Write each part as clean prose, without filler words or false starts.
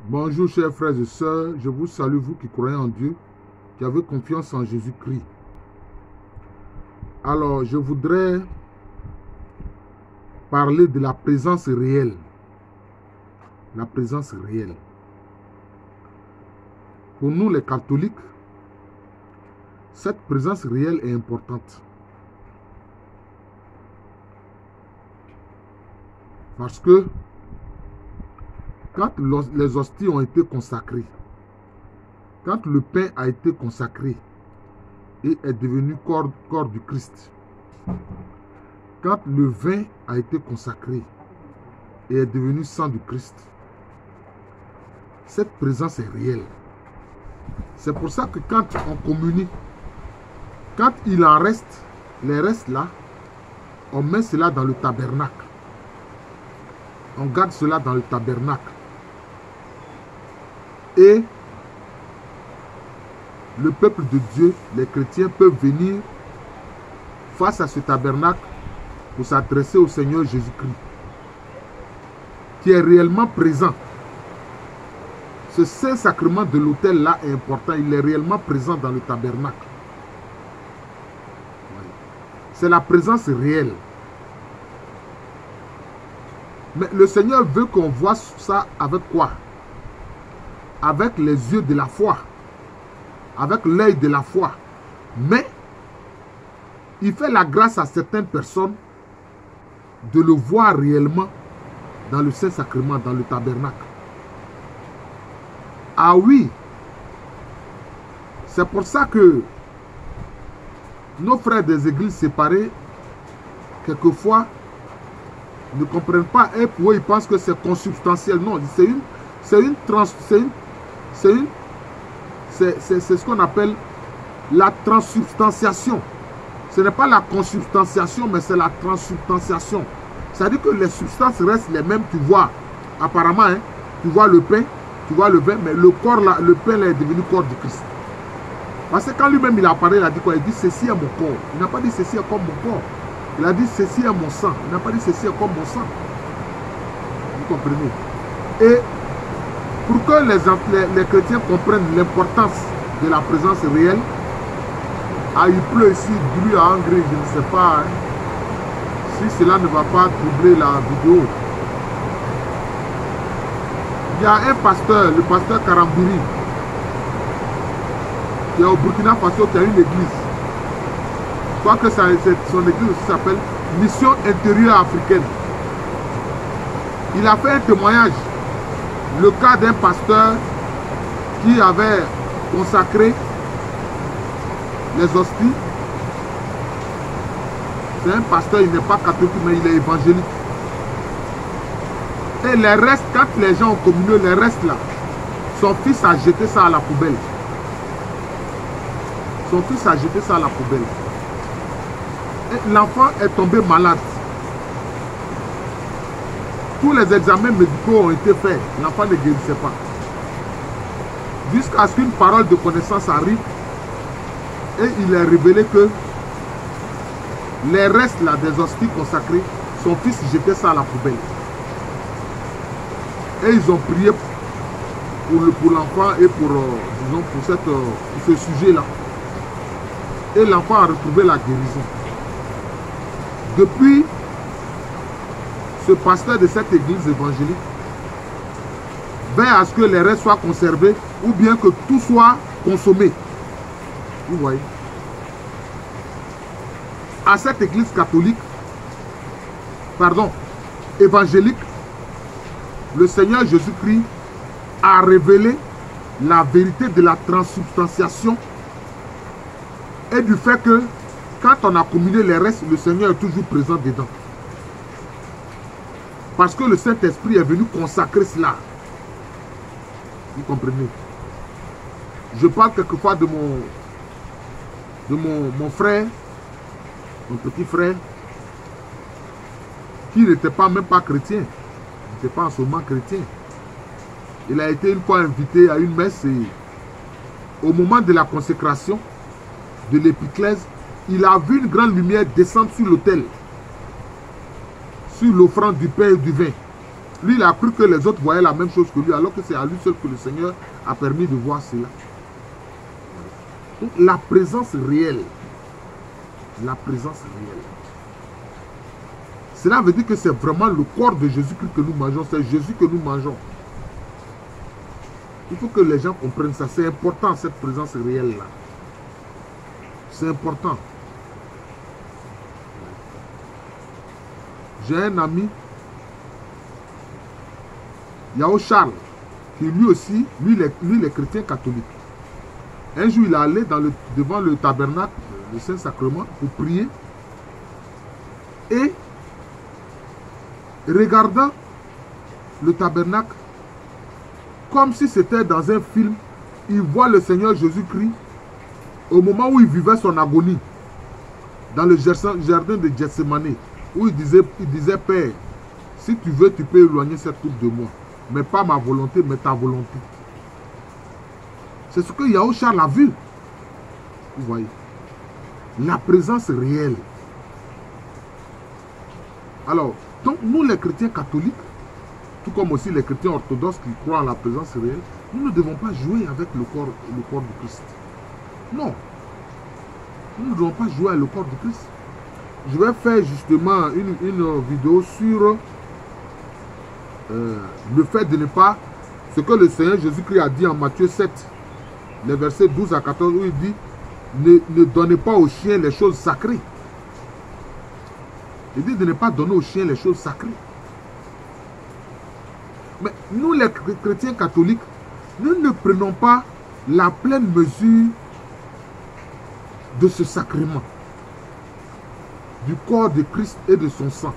Bonjour chers frères et sœurs, je vous salue vous qui croyez en Dieu, qui avez confiance en Jésus-Christ. Alors je voudrais parler de la présence réelle. La présence réelle. Pour nous les catholiques, cette présence réelle est importante. Parce que quand les hosties ont été consacrées, quand le pain a été consacré et est devenu corps du Christ, quand le vin a été consacré et est devenu sang du Christ, cette présence est réelle. C'est pour ça que quand on communie, quand il en reste, les restes là, on met cela dans le tabernacle. On garde cela dans le tabernacle. Et le peuple de Dieu, les chrétiens, peuvent venir face à ce tabernacle pour s'adresser au Seigneur Jésus-Christ, qui est réellement présent. Ce Saint-Sacrement de l'autel-là est important, il est réellement présent dans le tabernacle. C'est la présence réelle. Mais le Seigneur veut qu'on voit ça avec quoi? Avec les yeux de la foi, avec l'œil de la foi. Mais il fait la grâce à certaines personnes de le voir réellement dans le Saint-Sacrement, dans le tabernacle. Ah oui, c'est pour ça que nos frères des églises séparées, quelquefois, ne comprennent pas, et pour eux, ils pensent que c'est consubstantiel. Non, c'est ce qu'on appelle la transsubstantiation. Ce n'est pas la consubstantiation, mais c'est la transsubstantiation. C'est-à-dire que les substances restent les mêmes, tu vois, apparemment, hein, tu vois le pain, tu vois le vin, mais le corps là, le pain là est devenu corps du Christ. Parce que quand lui-même il a parlé, il a dit quoi? Il dit ceci est mon corps. Il n'a pas dit ceci est comme mon corps. Il a dit ceci est mon sang. Il n'a pas dit ceci est comme mon sang. Vous comprenez? Et pour que les chrétiens comprennent l'importance de la présence réelle, ah, il pleut ici, bruit à Angers, je ne sais pas hein, si cela ne va pas troubler la vidéo. Il y a un pasteur, le pasteur Karambiri, qui est au Burkina Faso, qui a une église. Je crois que son église s'appelle Mission Intérieure Africaine. Il a fait un témoignage, le cas d'un pasteur qui avait consacré les hosties. C'est un pasteur, il n'est pas catholique, mais il est évangélique. Et les restes, quand les gens ont communié, les restes là, son fils a jeté ça à la poubelle. Son fils a jeté ça à la poubelle. Et l'enfant est tombé malade. Tous les examens médicaux ont été faits. L'enfant ne guérissait pas. Jusqu'à ce qu'une parole de connaissance arrive. Et il est révélé que les restes là, des hosties consacrées, son fils jetait ça à la poubelle. Et ils ont prié pour l'enfant et disons, pour ce sujet-là. Et l'enfant a retrouvé la guérison. Depuis, ce pasteur de cette église évangélique veille à ce que les restes soient conservés ou bien que tout soit consommé. Vous voyez? À cette église catholique, pardon, évangélique, le Seigneur Jésus-Christ a révélé la vérité de la transsubstantiation et du fait que quand on a communié les restes, le Seigneur est toujours présent dedans. Parce que le Saint-Esprit est venu consacrer cela. Vous comprenez? Je parle quelquefois de mon frère, mon petit frère, qui n'était pas même pas chrétien. Il n'était pas en ce moment chrétien. Il a été une fois invité à une messe et au moment de la consécration de l'épiclèse, il a vu une grande lumière descendre sur l'autel, sur l'offrande du pain et du vin. Lui, il a cru que les autres voyaient la même chose que lui, alors que c'est à lui seul que le Seigneur a permis de voir cela. Donc, la présence réelle. La présence réelle. Cela veut dire que c'est vraiment le corps de Jésus-Christ que nous mangeons. C'est Jésus que nous mangeons. Il faut que les gens comprennent ça. C'est important, cette présence réelle-là. C'est important. J'ai un ami, Yao Charles, qui lui aussi, lui il est chrétien catholique. Un jour, il est allé devant le tabernacle, le Saint-Sacrement, pour prier. Et, regardant le tabernacle, comme si c'était dans un film, il voit le Seigneur Jésus-Christ au moment où il vivait son agonie, dans le jardin de Gethsemane, où il disait, Père, si tu veux, tu peux éloigner cette coupe de moi, mais pas ma volonté, mais ta volonté. C'est ce que Yao Charles a vu. Vous voyez, la présence réelle. Alors, donc nous les chrétiens catholiques, tout comme aussi les chrétiens orthodoxes qui croient en la présence réelle, nous ne devons pas jouer avec le corps du Christ. Non. Nous ne devons pas jouer avec le corps du Christ. Je vais faire justement une vidéo sur le fait de ne pas... Ce que le Seigneur Jésus-Christ a dit en Matthieu 7, les versets 12 à 14, où il dit ne donnez pas aux chiens les choses sacrées. Il dit de ne pas donner aux chiens les choses sacrées. Mais nous, les chrétiens catholiques, nous ne prenons pas la pleine mesure de ce sacrement, du corps de Christ et de son sang.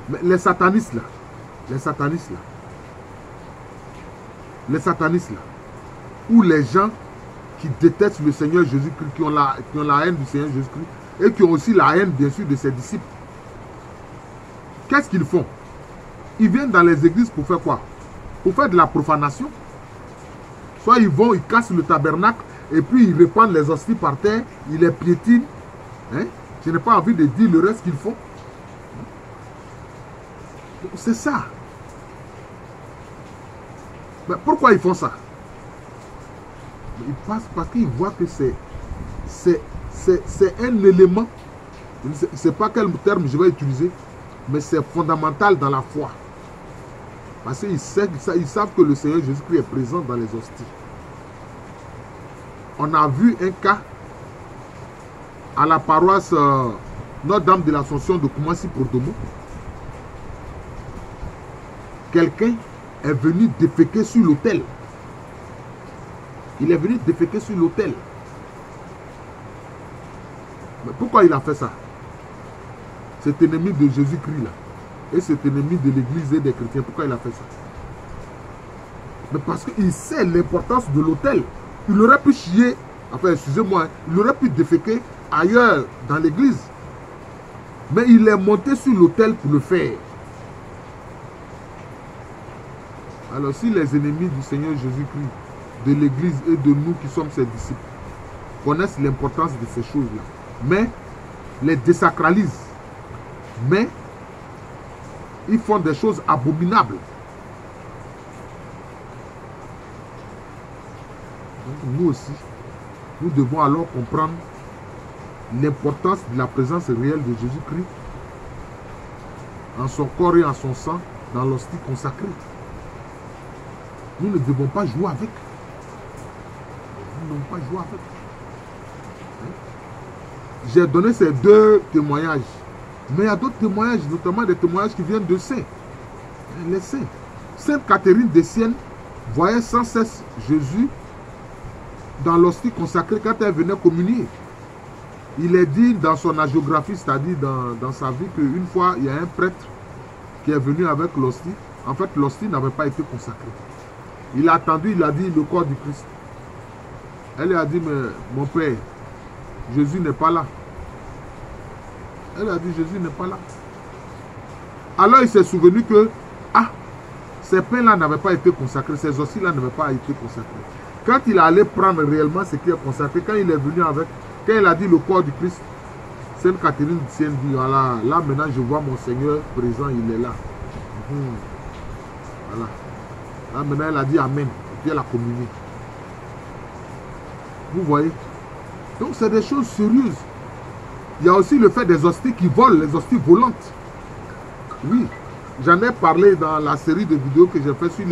Mais les satanistes là, ou les gens qui détestent le Seigneur Jésus-Christ, qui ont la haine du Seigneur Jésus-Christ, et qui ont aussi la haine, bien sûr, de ses disciples. Qu'est-ce qu'ils font? Ils viennent dans les églises pour faire quoi? Pour faire de la profanation. Soit ils vont, ils cassent le tabernacle, et puis ils répandent les hosties par terre, ils les piétinent. Hein? Je n'ai pas envie de dire le reste qu'ils font. C'est ça. Mais pourquoi ils font ça? Ils passent parce qu'ils voient que c'est un élément, je ne sais pas quel terme je vais utiliser, mais c'est fondamental dans la foi. Parce qu'ils savent que le Seigneur Jésus-Christ est présent dans les hosties. On a vu un cas à la paroisse Notre-Dame de l'Assomption de Koumassi-Portomo. Quelqu'un est venu déféquer sur l'autel. Il est venu déféquer sur l'autel. Mais pourquoi il a fait ça? Cet ennemi de Jésus-Christ là, et cet ennemi de l'église et des chrétiens, pourquoi il a fait ça? Mais parce qu'il sait l'importance de l'autel. Il aurait pu chier, enfin excusez-moi, il aurait pu déféquer ailleurs dans l'église. Mais il est monté sur l'autel pour le faire. Alors si les ennemis du Seigneur Jésus-Christ, de l'église et de nous qui sommes ses disciples, connaissent l'importance de ces choses-là, mais les désacralisent, mais ils font des choses abominables. Donc nous aussi, nous devons alors comprendre l'importance de la présence réelle de Jésus-Christ en son corps et en son sang dans l'hostie consacrée. Nous ne devons pas jouer avec. Nous ne devons pas jouer avec. J'ai donné ces deux témoignages. Mais il y a d'autres témoignages, notamment des témoignages qui viennent de saints. Les saints. Sainte Catherine de Sienne voyait sans cesse Jésus dans l'hostie consacrée quand elle venait communier. Il est dit dans son hagiographie, c'est-à-dire dans sa vie, qu'une fois, il y a un prêtre qui est venu avec l'hostie. En fait, l'hostie n'avait pas été consacrée. Il a attendu, il a dit le corps du Christ. Elle lui a dit, mais mon père, Jésus n'est pas là. Elle a dit, Jésus n'est pas là. Alors il s'est souvenu que, ces pains-là n'avaient pas été consacrés, ces hosties-là n'avaient pas été consacrés. Quand il allait prendre réellement ce qui est consacré, quand il est venu avec, quand il a dit le corps du Christ, Sainte Catherine de Sienne dit, voilà, là maintenant je vois mon Seigneur présent, il est là. Voilà. Là maintenant elle a dit Amen. Et puis elle a communié. Vous voyez? Donc c'est des choses sérieuses. Il y a aussi le fait des hosties qui volent, les hosties volantes. Oui, j'en ai parlé dans la série de vidéos que j'ai fait sur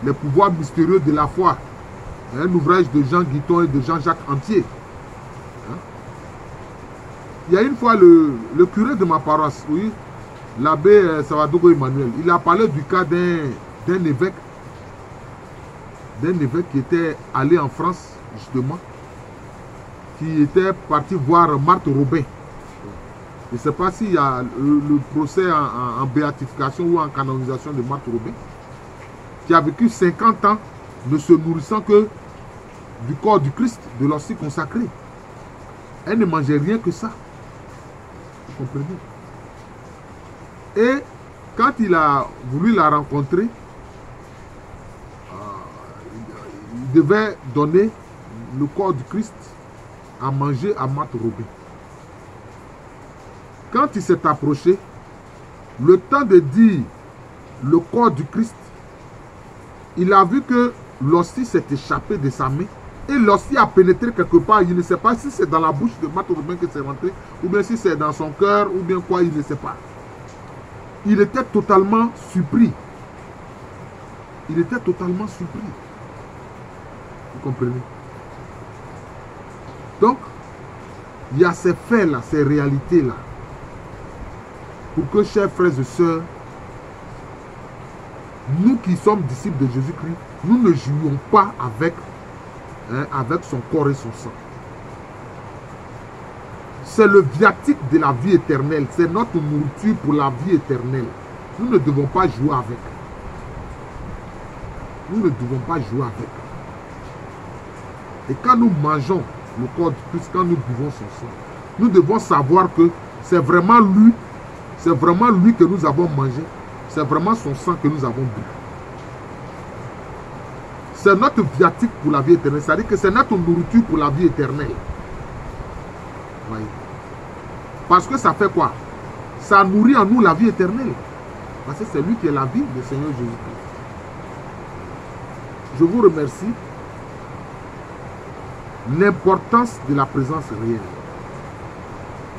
les pouvoirs mystérieux de la foi. Un ouvrage de Jean Guiton et de Jean-Jacques Antier. Il y a une fois le curé de ma paroisse, oui, l'abbé Savadogo Emmanuel, il a parlé du cas d'un évêque qui était allé en France, justement, qui était parti voir Marthe Robin. Je ne sais pas s'il y a le procès en béatification ou en canonisation de Marthe Robin, qui a vécu 50 ans ne se nourrissant que du corps du Christ, de l'hostie consacrée. Elle ne mangeait rien que ça. Vous comprenez? Et quand il a voulu la rencontrer, il devait donner le corps du Christ à manger à Marthe Robin. Quand il s'est approché, le temps de dire le corps du Christ, il a vu que l'hostie s'est échappée de sa main et l'hostie a pénétré quelque part. Il ne sait pas si c'est dans la bouche de Marthe Robin que c'est rentré ou bien si c'est dans son cœur ou bien quoi, il ne sait pas. Il était totalement surpris. Il était totalement surpris. Vous comprenez? Donc, il y a ces faits-là, ces réalités-là. Pour que, chers frères et sœurs, nous qui sommes disciples de Jésus-Christ, nous ne jouons pas avec son corps et son sang. C'est le viatique de la vie éternelle. C'est notre nourriture pour la vie éternelle. Nous ne devons pas jouer avec. Nous ne devons pas jouer avec. Et quand nous mangeons le corps du Christ, quand nous buvons son sang, nous devons savoir que c'est vraiment lui que nous avons mangé. C'est vraiment son sang que nous avons bu. C'est notre viatique pour la vie éternelle. C'est-à-dire que c'est notre nourriture pour la vie éternelle. Voyez. Parce que ça fait quoi? Ça nourrit en nous la vie éternelle. Parce que c'est lui qui est la vie du Seigneur Jésus-Christ. Je vous remercie. L'importance de la présence réelle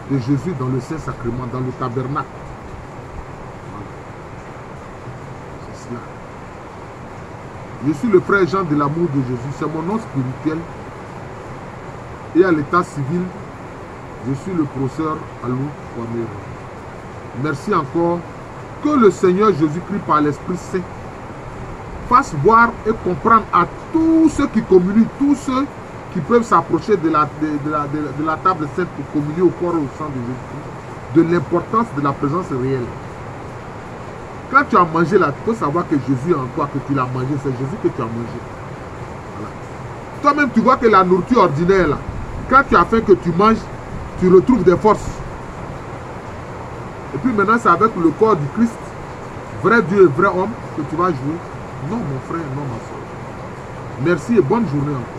de Jésus dans le Saint-Sacrement, dans le tabernacle. Voilà. C'est cela. Je suis le frère Jean de l'amour de Jésus. C'est mon nom spirituel. Et à l'état civil, je suis le professeur Alou Kwame. Merci encore. Que le Seigneur Jésus-Christ par l'Esprit Saint fasse voir et comprendre à tous ceux qui communient, tous ceux qui peuvent s'approcher de la table sainte pour communier au corps et au sang de Jésus-Christ, de l'importance de la présence réelle. Quand tu as mangé là, tu peux savoir que Jésus est en toi, que tu l'as mangé, c'est Jésus que tu as mangé. Voilà. Toi-même, tu vois que la nourriture ordinaire, là, quand tu as faim que tu manges, tu retrouves des forces. Et puis maintenant, c'est avec le corps du Christ, vrai Dieu et vrai homme, que tu vas jouer. Non, mon frère, non, ma soeur. Merci et bonne journée encore.